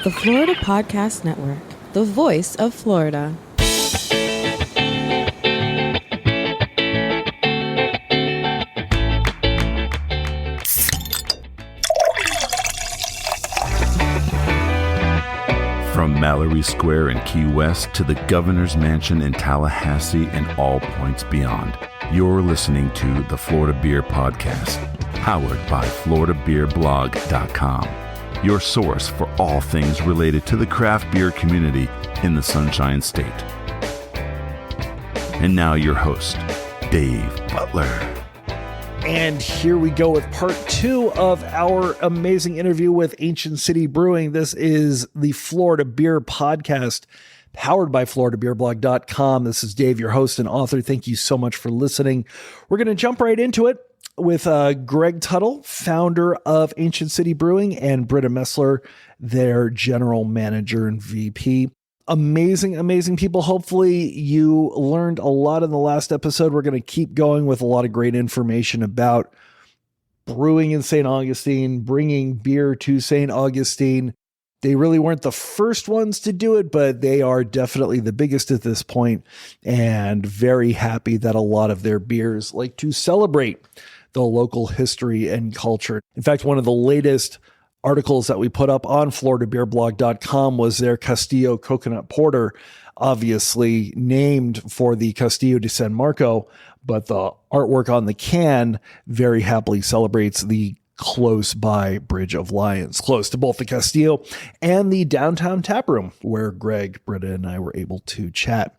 The Florida Podcast Network, the voice of Florida. From Mallory Square in Key West to the Governor's Mansion in Tallahassee and all points beyond, you're listening to the Florida Beer Podcast, powered by FloridaBeerBlog.com, your source for all things related to the craft beer community in the Sunshine State. And now your host, Dave Butler. And here we go with part 2 of our amazing interview with Ancient City Brewing. This is the Florida Beer Podcast, powered by FloridaBeerBlog.com. This is Dave, your host and author. Thank you so much for listening. We're going to jump right into it with Greg Tuttle, founder of Ancient City Brewing, and Britta Messler, their general manager and VP. Amazing people. Hopefully you learned a lot in the last episode. We're going to keep going with a lot of great information about brewing in St. Augustine, bringing beer to St. Augustine. They really weren't the first ones to do it, but they are definitely the biggest at this point, and very happy that a lot of their beers like to celebrate the local history and culture. In fact, one of the latest articles that we put up on FloridaBeerBlog.com was their Castillo Coconut Porter, obviously named for the Castillo de San Marco, but the artwork on the can very happily celebrates the close by Bridge of Lions, close to both the Castillo and the downtown tap room where Greg, Britta, and I were able to chat.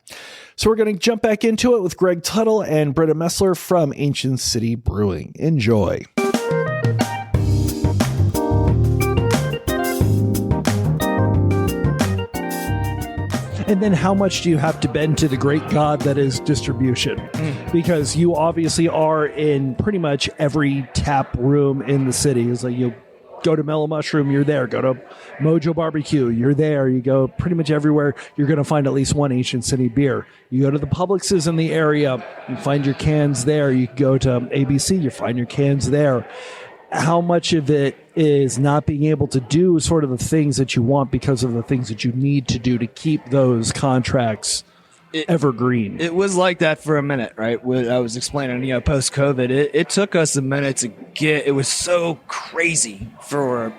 So we're going to jump back into it with Greg Tuttle and Britta Messler from Ancient City Brewing. Enjoy. And then how much do you have to bend to the great God that is distribution? Because you obviously are in pretty much every tap room in the city. It's like you go to Mellow Mushroom, you're there. Go to Mojo Barbecue, you're there. You go pretty much everywhere, you're going to find at least one Ancient City beer. You go to the Publixes in the area, you find your cans there. You go to ABC, you find your cans there. How much of it is not being able to do sort of the things that you want because of the things that you need to do to keep those contracts evergreen? It was like that for a minute, right? I was explaining, post-COVID, it took us a minute to get, it was so crazy for,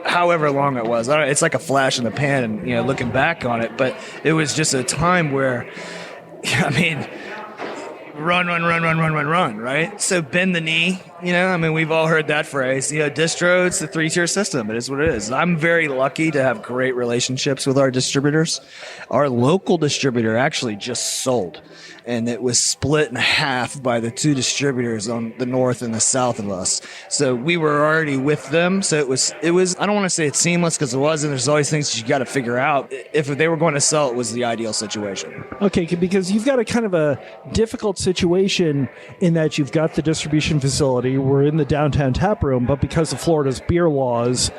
however long it was. It's like a flash in the pan and, looking back on it, but it was just a time where, run, right? So bend the knee, we've all heard that phrase. Distro, it's the 3-tier system. It is what it is. I'm very lucky to have great relationships with our distributors. Our local distributor actually just sold, and it was split in half by the 2 distributors on the north and the south of us. So we were already with them. So it was, I don't want to say it's seamless because it wasn't. There's always things that you got to figure out. If they were going to sell, it was the ideal situation. Okay, because you've got a kind of a difficult situation in that you've got the distribution facility. We're in the downtown tap room, but because of Florida's beer laws,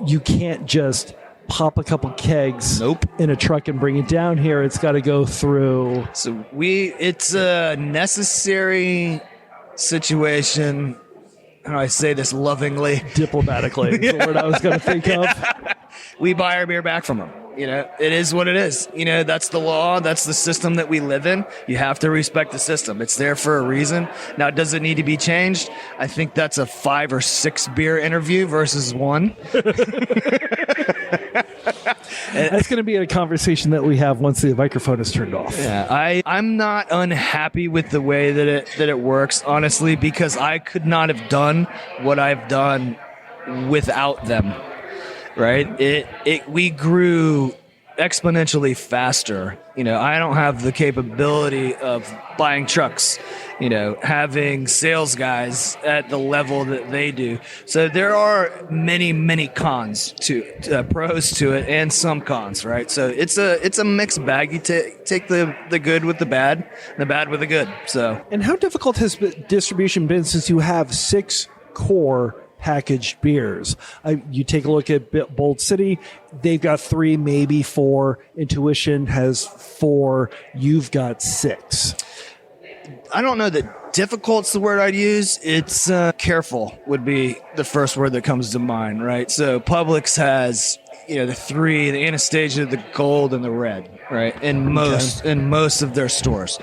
you can't just pop a couple kegs in a truck and bring it down here. It's got to go through. So it's a necessary situation. How do I say this lovingly? Diplomatically is the word I was going to think of. We buy our beer back from them. It is what it is. That's the law. That's the system that we live in. You have to respect the system. It's there for a reason. Now, does it need to be changed? I think that's a 5 or 6 beer interview versus 1. That's going to be a conversation that we have once the microphone is turned off. Yeah, I'm not unhappy with the way that it works, honestly, because I could not have done what I've done without them. Right? We grew exponentially faster. I don't have the capability of buying trucks, having sales guys at the level that they do. So there are many cons to pros to it and some cons, right? So it's a mixed bag. You take the good with the bad with the good. So. And how difficult has distribution been since you have 6 core packaged beers? You take a look at Bold City, they've got 3, maybe 4. Intuition has 4. You've got 6. I don't know that difficult's the word I'd use. It's careful would be the first word that comes to mind, right? So Publix has the three, the Anastasia, the gold, and the red, right? In most of their stores.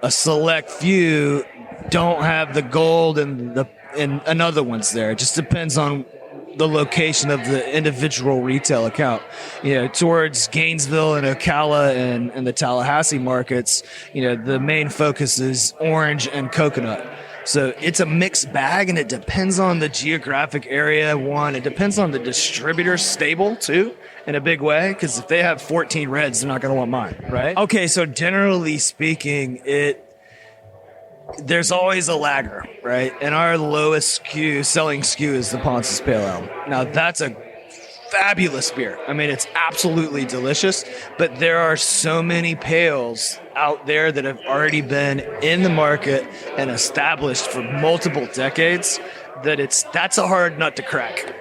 A select few don't have the gold and another one's there. It just depends on the location of the individual retail account. Towards Gainesville and Ocala and the Tallahassee markets, the main focus is orange and coconut. So it's a mixed bag, and it depends on the geographic area. It depends on the distributor stable too, in a big way, because if they have 14 reds, they're not going to want mine, right? Okay, so generally speaking, there's always a lagger, right? And our lowest selling SKU is the Ponce's Pale Ale. Now, that's a fabulous beer. I mean, it's absolutely delicious, but there are so many pails out there that have already been in the market and established for multiple decades that's a hard nut to crack.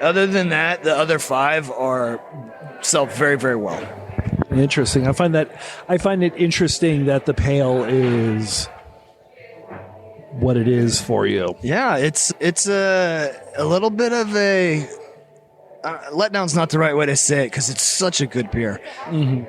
Other than that, the other 5 sell very, very well. Interesting. I find it interesting that the pale is what it is for you. Yeah, it's a little bit of a letdown's not the right way to say it, because it's such a good beer. Mm-hmm.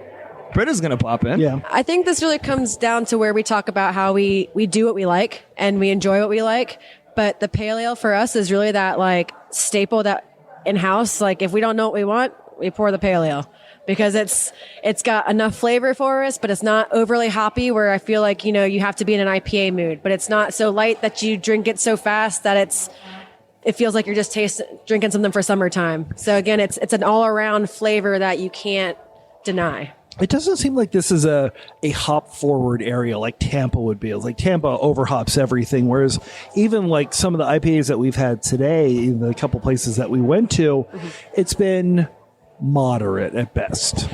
Britta's going to pop in. Yeah. I think this really comes down to where we talk about how we do what we like and we enjoy what we like. But the pale ale for us is really that like staple that in-house, like if we don't know what we want, we pour the pale ale because it's got enough flavor for us, but it's not overly hoppy where I feel like, you have to be in an IPA mood, but it's not so light that you drink it so fast that it feels like you're just drinking something for summertime. So again, it's an all around flavor that you can't deny. It doesn't seem like this is a hop forward area like Tampa would be. It's like Tampa overhops everything, whereas even like some of the IPAs that we've had today in the couple places that we went to, it's been moderate at best.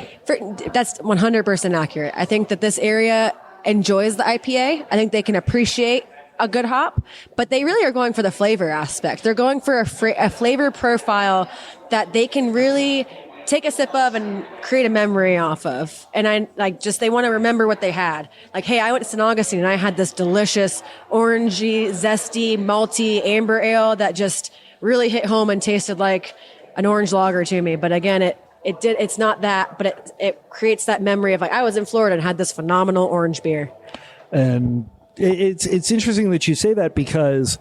That's 100% accurate. I think that this area enjoys the IPA. I think they can appreciate a good hop, but they really are going for the flavor aspect. They're going for a flavor profile that they can really take a sip of and create a memory off of. And they want to remember what they had. Like, hey, I went to St. Augustine and I had this delicious orangey, zesty, malty amber ale that just really hit home and tasted like an orange lager to me. But again, it's not that, but it creates that memory of like, I was in Florida and had this phenomenal orange beer. And it's interesting that you say that because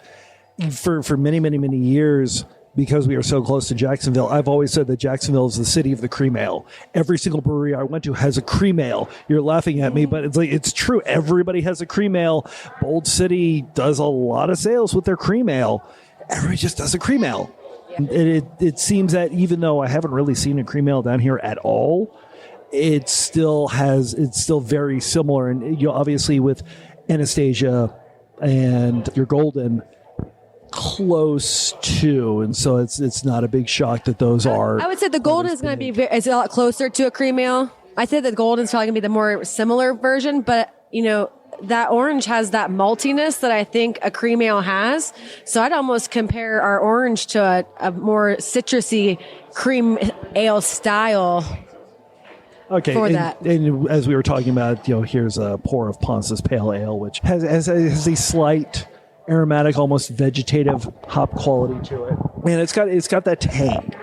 for many, many, many years, because we are so close to Jacksonville, I've always said that Jacksonville is the city of the cream ale. Every single brewery I went to has a cream ale. You're laughing at me, but it's true. Everybody has a cream ale. Bold City does a lot of sales with their cream ale. Everybody just does a cream ale. It seems that even though I haven't really seen a cream ale down here at all, it's still very similar. And obviously with Anastasia and your Golden, close to, and so it's not a big shock that those are. I would say the Golden is going to be a lot closer to a cream ale. I say the Golden is probably going to be the more similar version, but that orange has that maltiness that I think a cream ale has. So I'd almost compare our orange to a more citrusy cream ale style. Okay, for that. And as we were talking about, here's a pour of Ponce's Pale Ale, which has a slight aromatic, almost vegetative hop quality to it, and it's got that tang.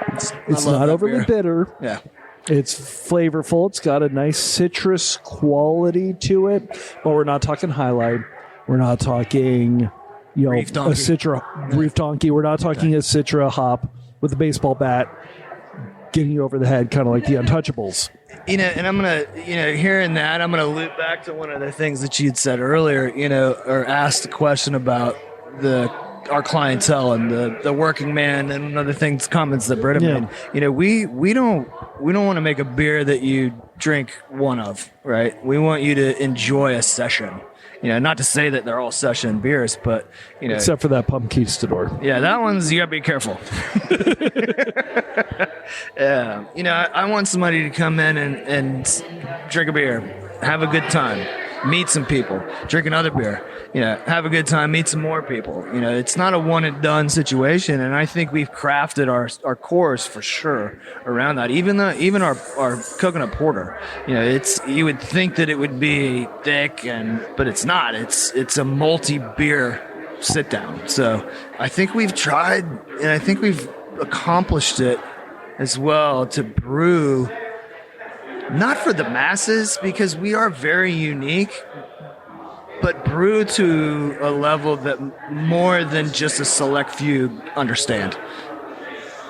It's not overly bitter. Yeah, it's flavorful. It's got a nice citrus quality to it, but we're not talking highlight. We're not talking, a Citra Reef Donkey. We're not talking a Citra hop with a baseball bat getting you over the head, kind of like the Untouchables. And I'm going to, hearing that, I'm going to loop back to one of the things that you'd said earlier, or asked the question about our clientele and the working man and other things, comments that Britta made. We don't want to make a beer that you drink one of, right? We want you to enjoy a session. Not to say that they're all session beers, but, except for that Pumpkinstador. Yeah, that one's, you got to be careful. Yeah. I want somebody to come in and drink a beer, have a good time, meet some people, drink another beer, have a good time, meet some more people. It's not a one and done situation. And I think we've crafted our course for sure around that. Even our coconut porter, you would think that it would be thick but it's not. It's a multi-beer sit down. So I think we've tried and I think we've accomplished it as well to brew, not for the masses, because we are very unique, but brew to a level that more than just a select few understand.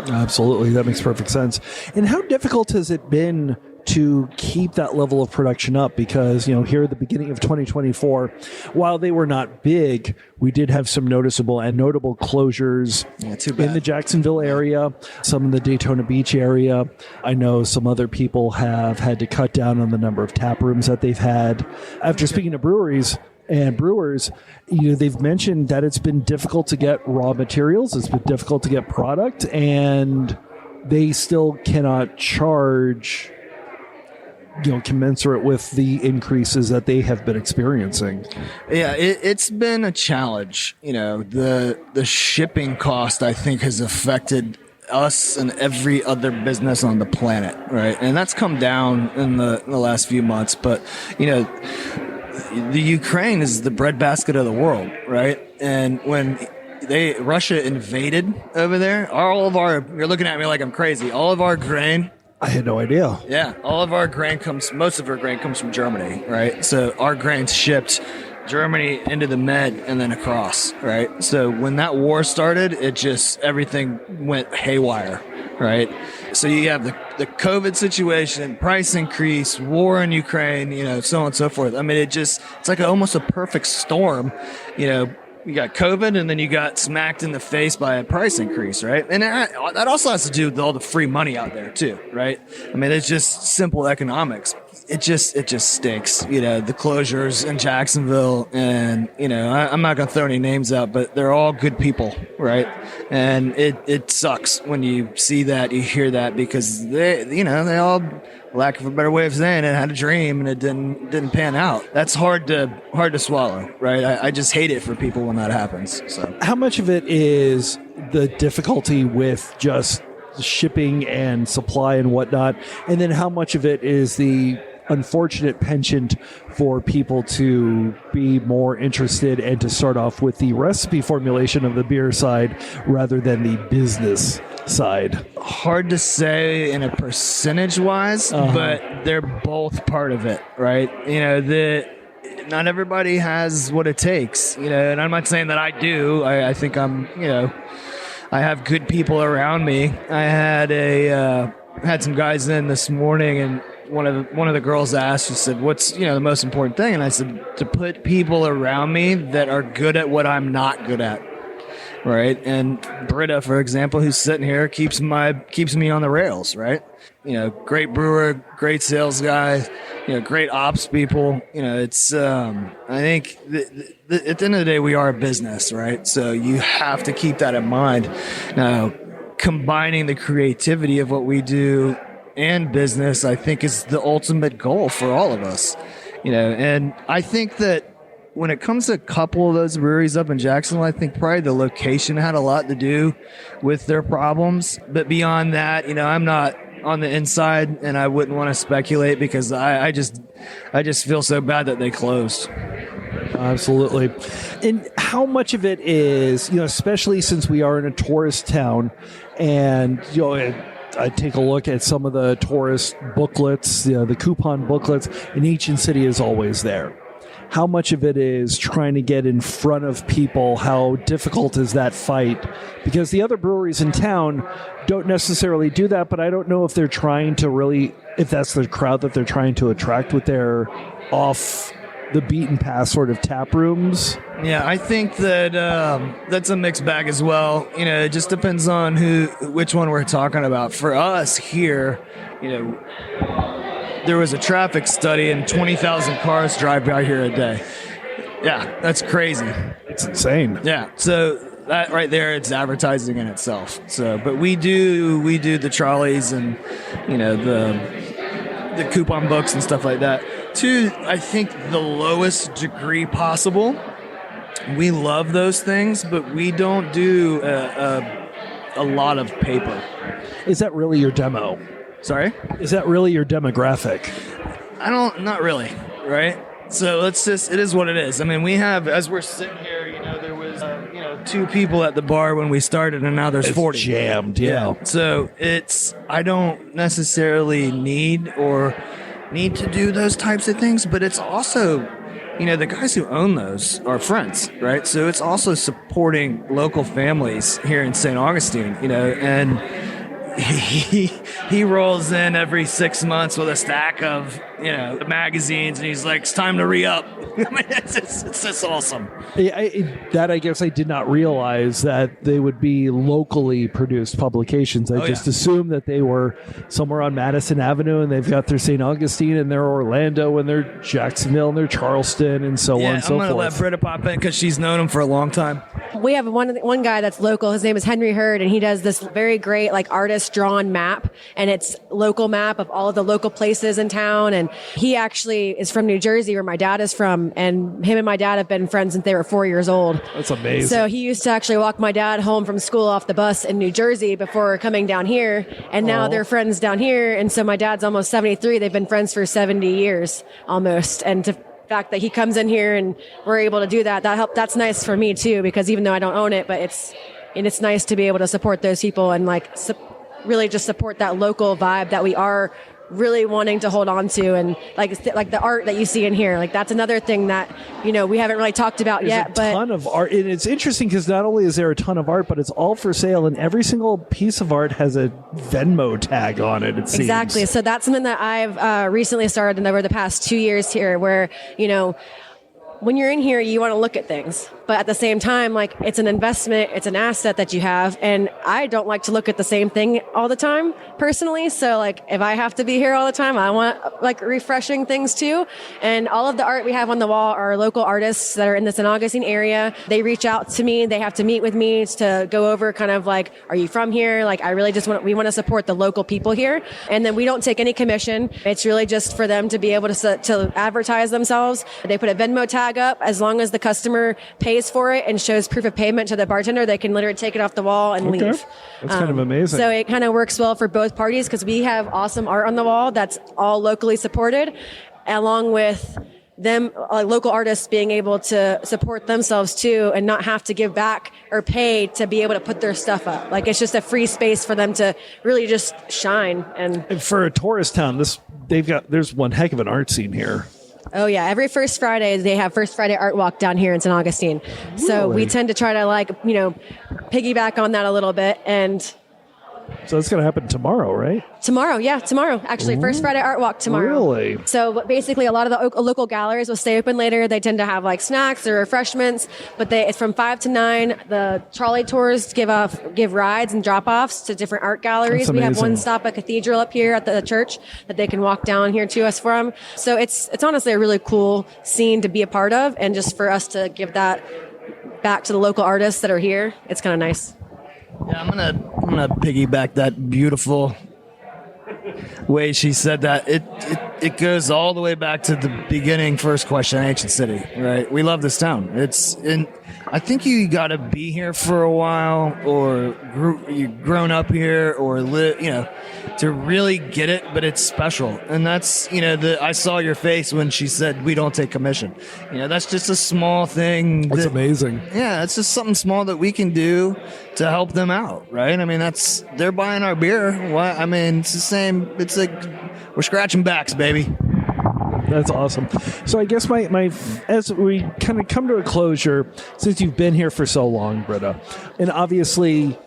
Absolutely. That makes perfect sense. And how difficult has it been to keep that level of production up? Because, here at the beginning of 2024, while they were not big, we did have some noticeable and notable closures in the Jacksonville area, some in the Daytona Beach area. I know some other people have had to cut down on the number of tap rooms that they've had. After speaking to breweries and brewers, they've mentioned that it's been difficult to get raw materials. It's been difficult to get product, and they still cannot charge commensurate with the increases that they have been experiencing. Yeah, it's been a challenge. The shipping cost, I think, has affected us and every other business on the planet, right? And that's come down in the last few months. But, the Ukraine is the breadbasket of the world, right? And when Russia invaded over there, you're looking at me like I'm crazy, all of our grain, I had no idea. Yeah, most of our grain comes from Germany, right? So our grain's shipped Germany into the Med and then across, right? So when that war started, everything went haywire, right? So you have the COVID situation, price increase, war in Ukraine, so on and so forth. I mean, it's like almost a perfect storm, You got COVID, and then you got smacked in the face by a price increase, right? And that also has to do with all the free money out there too, right? I mean, it's just simple economics. It just stinks, the closures in Jacksonville, and I'm not gonna throw any names out, but they're all good people, right? And it sucks when you see that, you hear that, because they all, lack of a better way of saying it, had a dream and it didn't pan out. That's hard to swallow, right? I just hate it for people when that happens. So, how much of it is the difficulty with just shipping and supply and whatnot, and then how much of it is the unfortunate penchant for people to be more interested and to start off with the recipe formulation of the beer side rather than the business side? Hard to say in a percentage wise, but they're both part of it, right? Not everybody has what it takes, and I'm not saying that I do. I think I'm, I have good people around me. I had some guys in this morning, and one of the girls asked, she said, what's, the most important thing? And I said, to put people around me that are good at what I'm not good at. Right. And Britta, for example, who's sitting here, keeps me on the rails. Right. Great brewer, great sales guy, great ops people. It's, I think at the end of the day, we are a business, right? So you have to keep that in mind. Now, combining the creativity of what we do and business, I think, is the ultimate goal for all of us. And I think that when it comes to a couple of those breweries up in Jacksonville, I think probably the location had a lot to do with their problems. But beyond that, I'm not on the inside, and I wouldn't want to speculate, because I just feel so bad that they closed. Absolutely. And how much of it is, especially since we are in a tourist town, and, I take a look at some of the tourist booklets, the coupon booklets, and Ancient City is always there. How much of it is trying to get in front of people? How difficult is that fight? Because the other breweries in town don't necessarily do that, but I don't know if they're trying to if that's the crowd that they're trying to attract with their off the beaten path sort of tap rooms. Yeah, I think that that's a mixed bag as well. It just depends on which one we're talking about. For us here, there was a traffic study, and 20,000 cars drive by here a day. Yeah, that's crazy. It's insane. Yeah, so that right there, it's advertising in itself. So, but we do the trolleys and the coupon books and stuff like that to, I think, the lowest degree possible. We love those things, but we don't do a lot of paper. Is that really your demo? Sorry? Is that really your demographic? Not really, right? So it is what it is. I mean, we have, as we're sitting here, there was, 2 people at the bar when we started, and now there's 40. Jammed, yeah. So I don't necessarily need to do those types of things, but it's also, the guys who own those are friends, right? So it's also supporting local families here in St. Augustine, and he rolls in every 6 months with a stack of magazines, and he's like, it's time to re-up. I mean, it's just awesome. I guess I did not realize that they would be locally produced publications. I just assumed that they were somewhere on Madison Avenue, and they've got their St. Augustine and their Orlando and their Jacksonville and their Charleston and so on and so forth. I'm going to let Britta pop in because she's known him for a long time. We have one guy that's local. His name is Henry Hurd, and he does this very great artist drawn map, and it's local map of all of the local places in town. And he actually is from New Jersey, where my dad is from, and him and my dad have been friends since they were 4 years old. That's amazing. So he used to actually walk my dad home from school off the bus in New Jersey before coming down here, and now they're friends down here. And so my dad's almost 73. They've been friends for 70 years almost. And the fact that he comes in here and we're able to do that's nice for me too, because even though I don't own it, but it's nice to be able to support those people and really just support that local vibe that we are really wanting to hold on to. And like the art that you see in here, that's another thing that we haven't really talked about yet. There's a ton of art, and it's interesting because not only is there a ton of art, but it's all for sale, and every single piece of art has a Venmo tag on it. It seems. Exactly. So that's something that I've recently started over the past 2 years here, where when you're in here, you want to look at things, but at the same time, it's an investment, it's an asset that you have. And I don't like to look at the same thing all the time personally. So if I have to be here all the time, I want refreshing things too. And all of the art we have on the wall are local artists that are in the St. Augustine area. They reach out to me. They have to meet with me to go over are you from here? I really just we want to support the local people here. And then we don't take any commission. It's really just for them to be able to advertise themselves. They put a Venmo tag up. As long as the customer pays for it and shows proof of payment to the bartender, they can literally take it off the wall and leave. That's kind of amazing. So it kind of works well for both parties because we have awesome art on the wall that's all locally supported, along with them, local artists being able to support themselves too and not have to give back or pay to be able to put their stuff up. It's just a free space for them to really just shine. And for a tourist town, there's one heck of an art scene here. Oh yeah, every first Friday they have First Friday Art Walk down here in St. Augustine. Really? So we tend to try to piggyback on that a little bit. And so it's going to happen tomorrow, right? Tomorrow. Actually, First Friday Art Walk tomorrow. Really? So basically, a lot of the local galleries will stay open later. They tend to have snacks or refreshments, but it's from 5 to 9. The trolley tours give rides and drop offs to different art galleries. We have one stop at Cathedral up here at the church that they can walk down here to us from. So it's honestly a really cool scene to be a part of, and just for us to give that back to the local artists that are here. It's kind of nice. Yeah, I'm gonna piggyback that beautiful way she said that. It goes all the way back to the beginning. First question, Ancient City, right? We love this town. I think you got to be here for a while, or you've grown up here, or to really get it. But it's special, and that's I saw your face when she said we don't take commission. That's just a small thing. That's amazing. Yeah, it's just something small that we can do to help them out, right? I mean, they're buying our beer. What? I mean, it's the same. It's we're scratching backs, baby. That's awesome. So I guess my as we kind of come to a closure, since you've been here for so long, Britta, and obviously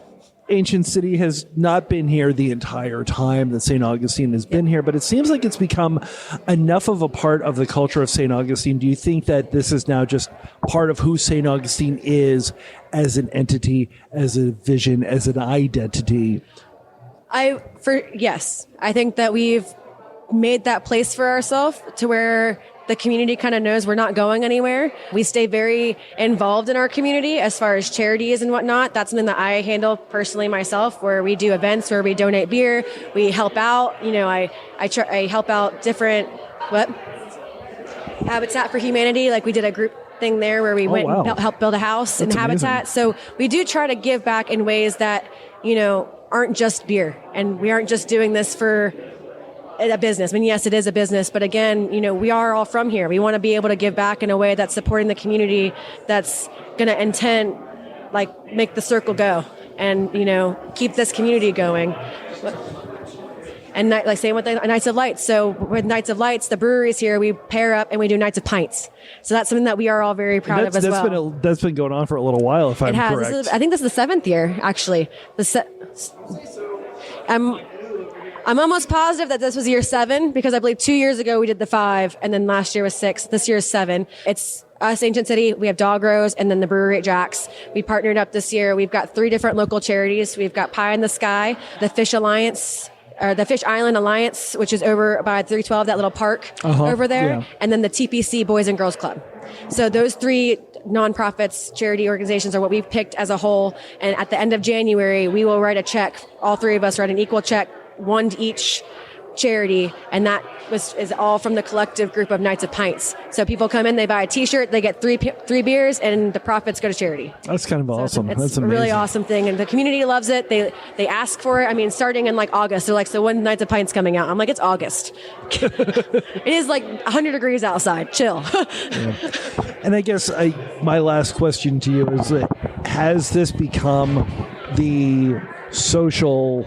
Ancient City has not been here the entire time that St. Augustine has been here, but it seems like it's become enough of a part of the culture of St. Augustine. Do you think that this is now just part of who St. Augustine is as an entity, as a vision, as an identity? Yes. I think that we've made that place for ourselves to where the community kind of knows we're not going anywhere. We stay very involved in our community as far as charities and whatnot. That's something that I handle personally myself, where we do events where we donate beer, we help out. I help out different Habitat for Humanity. We did a group thing there where we went and helped build a house in Habitat. So we do try to give back in ways that aren't just beer, and we aren't just doing this for a business. I mean, yes, it is a business, but again, we are all from here. We want to be able to give back in a way that's supporting the community, that's going to intend like make the circle go and, keep this community going. And like same with the Nights of Lights. So with Nights of Lights, the breweries here, we pair up and we do Nights of Pints. So that's something that we are all very proud of as well. That's been going on for a little while, if I'm correct. I think this is the 7th year, actually. I'm almost positive that this was year 7 because I believe 2 years ago we did the 5 and then last year was 6. This year is 7. It's us, Ancient City. We have Dog Rose and then the Brewery at Jack's. We partnered up this year. We've got 3 different local charities. We've got Pie in the Sky, the Fish Alliance, or the Fish Island Alliance, which is over by 312, that little park over there, and then the TPC Boys and Girls Club. So those 3 nonprofits, charity organizations are what we've picked as a whole. And at the end of January, we will write a check. All 3 of us write an equal check, 1 to each charity, and that is all from the collective group of Nights of Pints. So people come in, they buy a T-shirt, they get 3 beers, and the profits go to charity. That's kind of awesome. It's a really awesome thing, and the community loves it. They ask for it. I mean, starting in like August, they're like, "So when Nights of Pints coming out?" I'm like, "It's August." It is like 100 degrees outside. Chill. Yeah. And I guess my last question to you is: has this become the social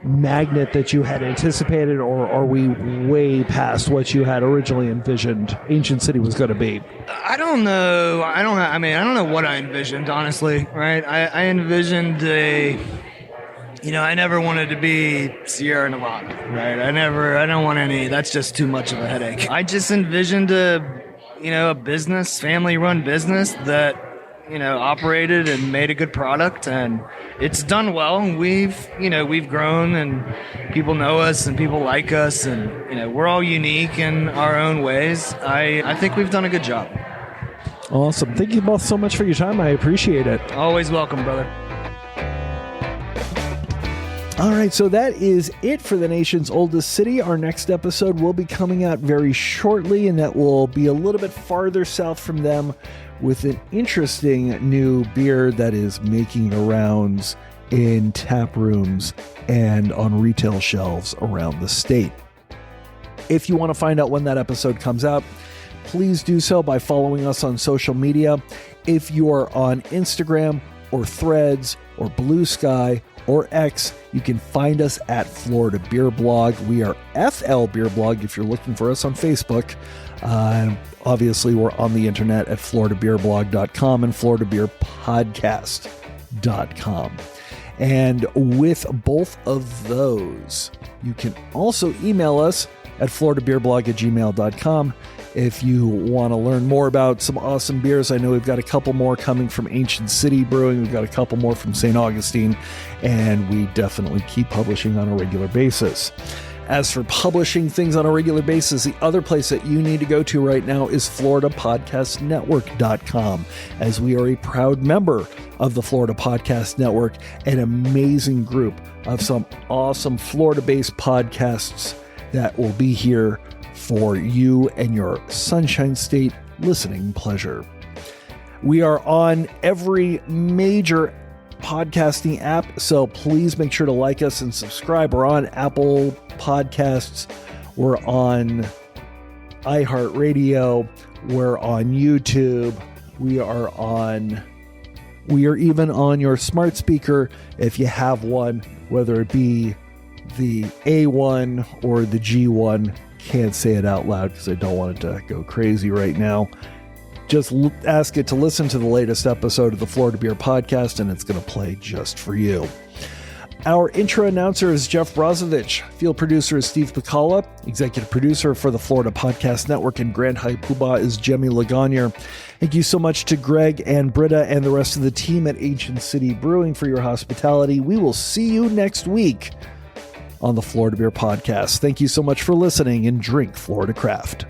magnet that you had anticipated, or are we way past what you had originally envisioned Ancient City was going to be? I don't know. I don't know what I envisioned, honestly, right? I envisioned I never wanted to be Sierra Nevada, right? I don't want any, that's just too much of a headache. I just envisioned a business, family-run business that operated and made a good product, and it's done well. We've grown, and people know us, and people like us, and we're all unique in our own ways. I think we've done a good job. Awesome. Thank you both so much for your time. I appreciate it. Always welcome, brother. All right, so that is it for the nation's oldest city. Our next episode will be coming out very shortly, and that will be a little bit farther south from them with an interesting new beer that is making the rounds in tap rooms and on retail shelves around the state. If you want to find out when that episode comes out, please do so by following us on social media. If you are on Instagram or Threads or Blue Sky or X, you can find us at Florida Beer Blog. We are FL Beer Blog if you're looking for us on Facebook. Obviously, we're on the internet at floridabeerblog.com and floridabeerpodcast.com. And with both of those, you can also email us at floridabeerblog@gmail.com if you want to learn more about some awesome beers. I know we've got a couple more coming from Ancient City Brewing. We've got a couple more from St. Augustine, and we definitely keep publishing on a regular basis. As for publishing things on a regular basis, the other place that you need to go to right now is floridapodcastnetwork.com, as we are a proud member of the Florida Podcast Network, an amazing group of some awesome Florida-based podcasts that will be here for you and your Sunshine State listening pleasure. We are on every major podcasting app, so please make sure to like us and subscribe. We're on Apple Podcasts, we're on iHeartRadio, we're on YouTube, we are even on your smart speaker if you have one, whether it be the A1 or the G1. Can't say it out loud because I don't want it to go crazy right now. Just ask it to listen to the latest episode of the Florida Beer Podcast, and it's going to play just for you. Our intro announcer is Jeff Brozovich. Field producer is Steve Pekala. Executive producer for the Florida Podcast Network and Grand High Poobah is Jemmy Legagneur. Thank you so much to Greg and Britta and the rest of the team at Ancient City Brewing for your hospitality. We will see you next week on the Florida Beer Podcast. Thank you so much for listening, and drink Florida Craft.